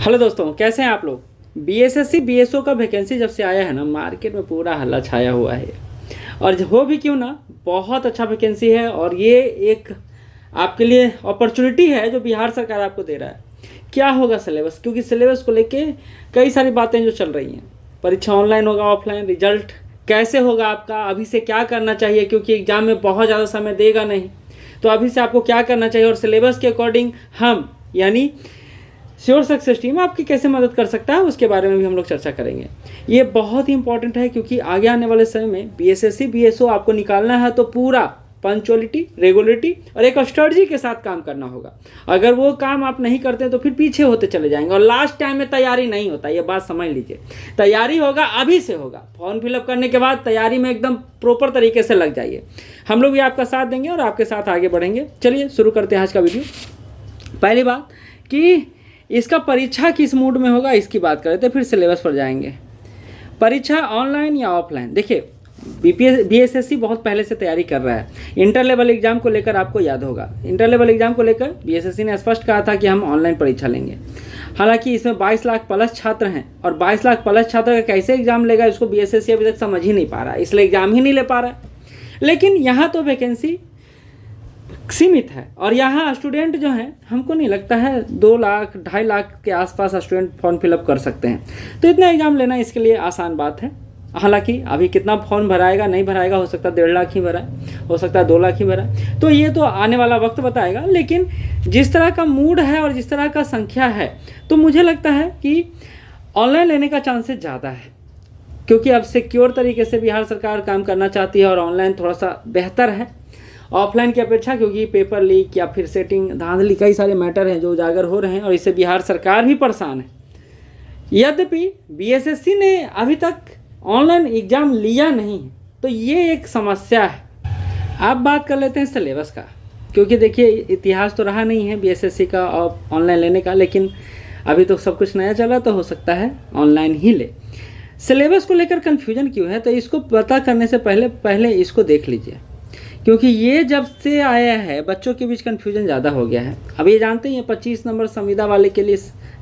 Hello दोस्तों, कैसे हैं आप लोग। बीएसएससी बीएसओ का वैकेंसी जब से आया है ना, मार्केट में पूरा हल्ला छाया हुआ है। और हो भी क्यों ना, बहुत अच्छा वैकेंसी है और ये एक आपके लिए अपॉर्चुनिटी है जो बिहार सरकार आपको दे रहा है। क्या होगा सिलेबस, क्योंकि सिलेबस को लेके कई सारी बातें जो चल रही हैं। परीक्षा ऑनलाइन होगा, ऑफलाइन, रिजल्ट कैसे होगा आपका, अभी से क्या करना चाहिए, क्योंकि एग्ज़ाम में बहुत ज़्यादा समय देगा नहीं। तो अभी से आपको क्या करना चाहिए और सिलेबस के अकॉर्डिंग हम यानी श्योर सक्सेस टीम आपकी कैसे मदद कर सकता है, उसके बारे में भी हम लोग चर्चा करेंगे। ये बहुत ही इंपॉर्टेंट है क्योंकि आगे आने वाले समय में बीएसएससी बीएसओ आपको निकालना है तो पूरा पंचुअलिटी, रेगुलरिटी और एक स्ट्रेटजी के साथ काम करना होगा। अगर वो काम आप नहीं करते हैं तो फिर पीछे होते चले जाएंगे और लास्ट टाइम में तैयारी नहीं होता। ये बात समझ लीजिए, तैयारी होगा अभी से होगा। फॉर्म फिलअप करने के बाद तैयारी में एकदम प्रॉपर तरीके से लग जाइए। हम लोग भी आपका साथ देंगे और आपके साथ आगे बढ़ेंगे। चलिए शुरू करते हैं आज का वीडियो। पहली बात कि इसका परीक्षा किस मूड में होगा इसकी बात करें तो फिर सिलेबस पर जाएंगे। परीक्षा ऑनलाइन या ऑफलाइन, देखिए बीएसएससी बहुत पहले से तैयारी कर रहा है। इंटर लेवल एग्जाम को लेकर आपको याद होगा, इंटर लेवल एग्जाम को लेकर बीएसएससी ने स्पष्ट कहा था कि हम ऑनलाइन परीक्षा लेंगे। हालांकि इसमें 22 लाख प्लस छात्र हैं और 22 लाख प्लस छात्र का कैसे एग्जाम लेगा इसको बीएसएससी अभी तक समझ ही नहीं पा रहा है, इसलिए एग्जाम ही नहीं ले पा रहा है। लेकिन यहाँ तो वैकेंसी सीमित है और यहाँ स्टूडेंट जो हैं, हमको नहीं लगता है 2 लाख 2.5 लाख के आसपास स्टूडेंट फॉर्म फिलअप कर सकते हैं। तो इतना एग्जाम लेना इसके लिए आसान बात है। हालांकि अभी कितना फॉर्म भराएगा नहीं भराएगा, हो सकता है 1.5 लाख ही भराए, हो सकता है 2 लाख ही भराए, तो ये तो आने वाला वक्त बताएगा। लेकिन जिस तरह का मूड है और जिस तरह का संख्या है, तो मुझे लगता है कि ऑनलाइन लेने का चांसेस ज़्यादा है, क्योंकि अब सिक्योर तरीके से बिहार सरकार काम करना चाहती है और ऑनलाइन थोड़ा सा बेहतर है ऑफलाइन की अपेक्षा, क्योंकि पेपर लीक या फिर सेटिंग धांधली कई सारे मैटर हैं जो उजागर हो रहे हैं और इससे बिहार सरकार भी परेशान है। यद्यपि बीएसएससी ने अभी तक ऑनलाइन एग्ज़ाम लिया नहीं है, तो ये एक समस्या है। अब बात कर लेते हैं सिलेबस का, क्योंकि देखिए इतिहास तो रहा नहीं है बीएसएससी का और ऑनलाइन लेने का, लेकिन अभी तो सब कुछ नया चला तो हो सकता है ऑनलाइन ही ले। सिलेबस को लेकर कन्फ्यूजन क्यों है, तो इसको पता करने से पहले इसको देख लीजिए, क्योंकि ये जब से आया है बच्चों के बीच कन्फ्यूजन ज़्यादा हो गया है। अब ये जानते हैं 25 नंबर संविदा वाले के लिए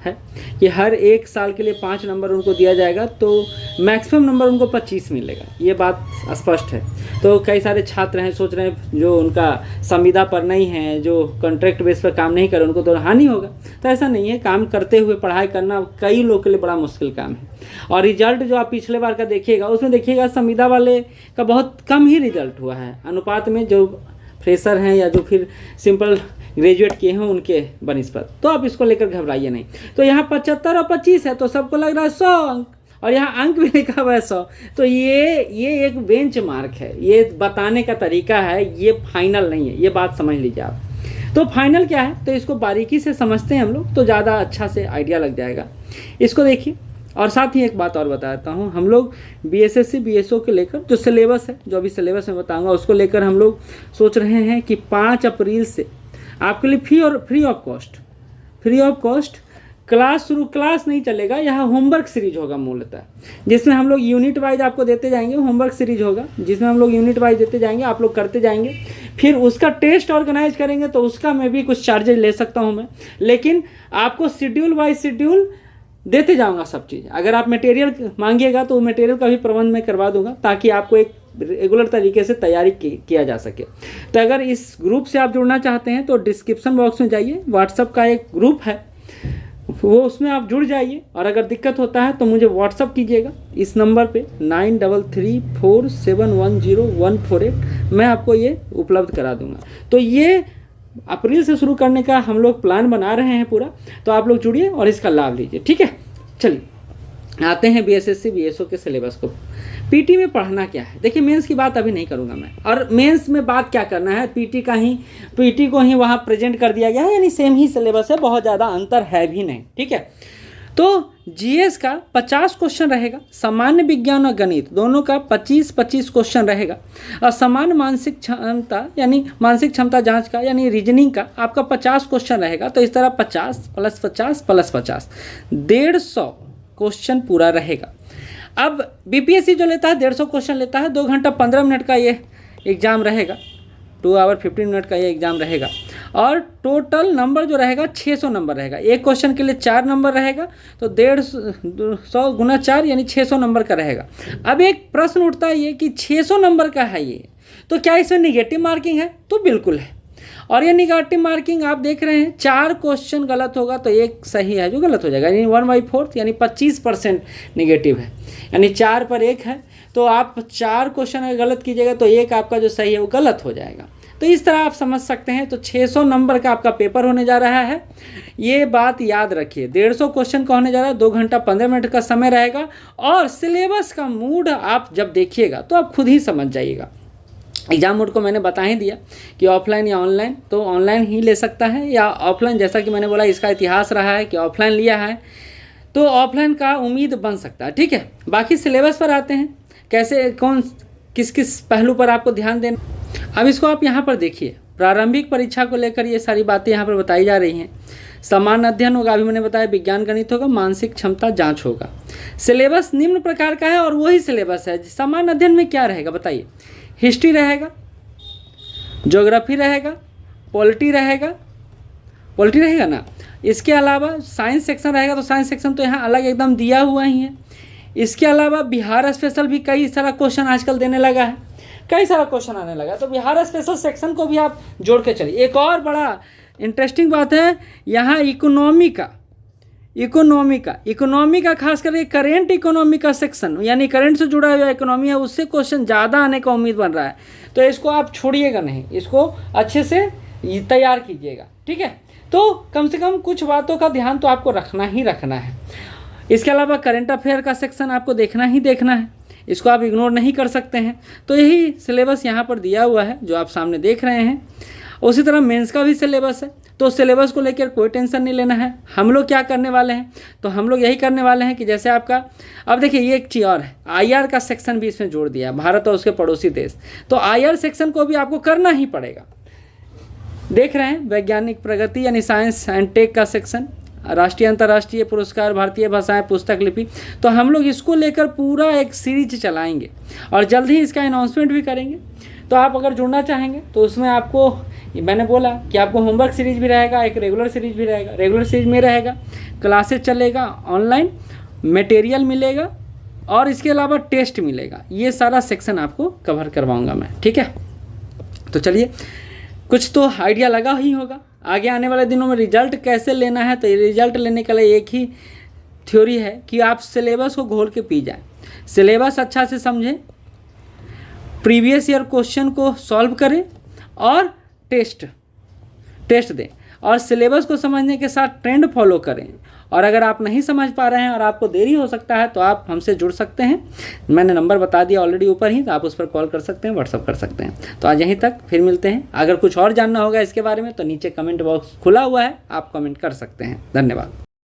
है कि हर एक साल के लिए 5 नंबर उनको दिया जाएगा, तो मैक्सिमम नंबर उनको 25 मिलेगा, ये बात स्पष्ट है। तो कई सारे छात्र हैं सोच रहे हैं जो उनका संविदा पर नहीं है, जो कॉन्ट्रैक्ट बेस पर काम नहीं करे, उनको तो हानि होगा। तो ऐसा नहीं है, काम करते हुए पढ़ाई करना कई लोगों के लिए बड़ा मुश्किल काम है। और रिजल्ट जो आप पिछले बार का देखिएगा, उसमें देखिएगा संविदा वाले का बहुत कम ही रिजल्ट हुआ है अनुपात में जो फ्रेशर हैं या जो फिर सिंपल ग्रेजुएट किए हैं उनके बनिस्बत। तो आप इसको लेकर घबराइए नहीं। तो यहाँ 75 और 25 है तो सबको लग रहा है 100 अंक, और यहाँ अंक भी लिखा हुआ है 100। तो ये एक बेंच मार्क है, ये बताने का तरीका है, ये फाइनल नहीं है, ये बात समझ लीजिए आप। तो फाइनल क्या है, तो इसको बारीकी से समझते हैं हम लोग तो ज़्यादा अच्छा से आइडिया लग जाएगा। इसको देखिए। और साथ ही एक बात और बता देता हूँ, हम लोग बीएसएससी बीएसओ के लेकर जो सिलेबस है, जो अभी सिलेबस में बताऊँगा, उसको लेकर हम लोग सोच रहे हैं कि 5 अप्रैल से आपके लिए फ्री ऑफ कॉस्ट क्लास नहीं चलेगा। यहाँ होमवर्क सीरीज होगा मूलतः, जिसमें हम लोग यूनिट वाइज आपको देते जाएंगे। होमवर्क सीरीज होगा जिसमें हम लोग यूनिट वाइज देते जाएंगे, आप लोग करते जाएंगे। फिर उसका टेस्ट ऑर्गेनाइज करेंगे तो उसका मैं भी कुछ चार्जेज ले सकता हूँ मैं, लेकिन आपको शेड्यूल वाइज शेड्यूल देते जाऊँगा सब चीज़। अगर आप मटेरियल मांगिएगा तो मटेरियल का भी प्रबंध मैं करवा दूंगा, ताकि आपको एक रेगुलर तरीके से तैयारी किया जा सके। तो अगर इस ग्रुप से आप जुड़ना चाहते हैं तो डिस्क्रिप्शन बॉक्स में जाइए, व्हाट्सअप का एक ग्रुप है, वो उसमें आप जुड़ जाइए। और अगर दिक्कत होता है तो मुझे व्हाट्सअप कीजिएगा इस नंबर पे 9334710148, मैं आपको ये उपलब्ध करा दूंगा। तो ये अप्रैल से शुरू करने का हम लोग प्लान बना रहे हैं पूरा, तो आप लोग जुड़िए और इसका लाभ लीजिए, ठीक है। चलिए आते हैं बीएसएससी बीएसओ के सिलेबस को। पीटी में पढ़ना क्या है, देखिए मेंस की बात अभी नहीं करूंगा मैं, और मेंस में बात क्या करना है, पीटी को ही वहाँ प्रेजेंट कर दिया गया है, यानी सेम ही सिलेबस है, बहुत ज़्यादा अंतर है भी नहीं, ठीक है। तो जीएस का 50 क्वेश्चन रहेगा, सामान्य विज्ञान और गणित दोनों का 25-25 क्वेश्चन रहेगा, और समान मानसिक क्षमता यानी मानसिक क्षमता जांच का यानी रीजनिंग का आपका 50 क्वेश्चन रहेगा। तो इस तरह 50 + 50 + 50 150 क्वेश्चन पूरा रहेगा। अब बीपीएससी जो लेता है 150 क्वेश्चन लेता है, 2 घंटा 15 मिनट का ये एग्ज़ाम रहेगा। 2 आवर 15 मिनट का ये एग्ज़ाम रहेगा। और टोटल नंबर जो रहेगा 600 नंबर रहेगा। एक क्वेश्चन के लिए 4 नंबर रहेगा, तो 150 गुना 4 यानी 600 नंबर का रहेगा। अब एक प्रश्न उठता है ये कि 600 नंबर का है ये, तो क्या इसमें निगेटिव मार्किंग है? तो बिल्कुल है। और ये निगेटिव मार्किंग आप देख रहे हैं, 4 क्वेश्चन गलत होगा तो एक सही है जो गलत हो जाएगा, यानी 1/4 यानी 25% निगेटिव है, यानी 4 पर 1 है। तो आप 4 क्वेश्चन अगर गलत कीजिएगा तो एक आपका जो सही है वो गलत हो जाएगा। तो इस तरह आप समझ सकते हैं। तो 600 नंबर का आपका पेपर होने जा रहा है, ये बात याद रखिए। 150 क्वेश्चन का होने जा रहा है, 2 घंटा 15 मिनट का समय रहेगा। और सिलेबस का मूड आप जब देखिएगा तो आप खुद ही समझ जाइएगा। एग्ज़ाम मोड को मैंने बता ही दिया कि ऑफलाइन या ऑनलाइन, तो ऑनलाइन ही ले सकता है या ऑफलाइन, जैसा कि मैंने बोला इसका इतिहास रहा है कि ऑफलाइन लिया है तो ऑफलाइन का उम्मीद बन सकता है। ठीक है, बाकी सिलेबस पर आते हैं, कैसे कौन किस किस पहलू पर आपको ध्यान देना। अब इसको आप यहाँ पर देखिए, प्रारंभिक परीक्षा को लेकर ये सारी बातें यहाँ पर बताई जा रही हैं। सामान्य अध्ययन होगा, अभी मैंने बताया, विज्ञान गणित होगा, मानसिक क्षमता जाँच होगा। सिलेबस निम्न प्रकार का है और वही सिलेबस है। सामान्य अध्ययन में क्या रहेगा बताइए? हिस्ट्री रहेगा, ज्योग्राफी रहेगा, पॉलिटी रहेगा ना। इसके अलावा साइंस सेक्शन रहेगा, तो साइंस सेक्शन तो यहाँ अलग एकदम दिया हुआ ही है। इसके अलावा बिहार स्पेशल भी कई सारा क्वेश्चन आजकल देने लगा है, कई सारा क्वेश्चन आने लगा, तो बिहार स्पेशल सेक्शन को भी आप जोड़ के चलिए। एक और बड़ा इंटरेस्टिंग बात है यहाँ इकोनॉमी का खास करके करेंट इकोनॉमी का सेक्शन, यानी करंट से जुड़ा हुआ इकोनॉमी है, उससे क्वेश्चन ज़्यादा आने का उम्मीद बन रहा है। तो इसको आप छोड़िएगा नहीं, इसको अच्छे से तैयार कीजिएगा। ठीक है, तो कम से कम कुछ बातों का ध्यान तो आपको रखना ही रखना है। इसके अलावा करंट अफेयर का सेक्शन आपको देखना ही देखना है, इसको आप इग्नोर नहीं कर सकते हैं। तो यही सिलेबस यहाँ पर दिया हुआ है जो आप सामने देख रहे हैं। उसी तरह मेंस का भी सिलेबस है, तो सिलेबस को लेकर कोई टेंशन नहीं लेना है। हम लोग क्या करने वाले हैं, तो हम लोग यही करने वाले हैं कि जैसे आपका, अब देखिए ये एक चीज़ और है, IR का सेक्शन भी इसमें जोड़ दिया, भारत और उसके पड़ोसी देश। तो IR सेक्शन को भी आपको करना ही पड़ेगा। देख रहे हैं वैज्ञानिक प्रगति यानी साइंस एंड टेक का सेक्शन, राष्ट्रीय अंतर्राष्ट्रीय पुरस्कार, भारतीय भाषाएं, पुस्तक लिपि, तो हम लोग इसको लेकर पूरा एक सीरीज चलाएंगे और जल्द ही इसका अनाउंसमेंट भी करेंगे। तो आप अगर जुड़ना चाहेंगे तो उसमें आपको, मैंने बोला कि आपको होमवर्क सीरीज भी रहेगा, एक रेगुलर सीरीज भी रहेगा। रेगुलर सीरीज में रहेगा, क्लासेस चलेगा, ऑनलाइन मटेरियल मिलेगा और इसके अलावा टेस्ट मिलेगा। ये सारा सेक्शन आपको कवर करवाऊंगा मैं। ठीक है, तो चलिए, कुछ तो आइडिया लगा ही होगा। आगे आने वाले दिनों में रिजल्ट कैसे लेना है, तो ये रिजल्ट लेने के लिए एक ही थ्योरी है कि आप सिलेबस को घोल के पी जाए, सिलेबस अच्छा से समझें, प्रीवियस ईयर क्वेश्चन को सॉल्व करें और टेस्ट दें, और सिलेबस को समझने के साथ ट्रेंड फॉलो करें। और अगर आप नहीं समझ पा रहे हैं और आपको देरी हो सकता है तो आप हमसे जुड़ सकते हैं। मैंने नंबर बता दिया ऑलरेडी ऊपर ही, तो आप उस पर कॉल कर सकते हैं, व्हाट्सअप कर सकते हैं। तो आज यहीं तक, फिर मिलते हैं। अगर कुछ और जानना होगा इसके बारे में तो नीचे कमेंट बॉक्स खुला हुआ है, आप कमेंट कर सकते हैं। धन्यवाद।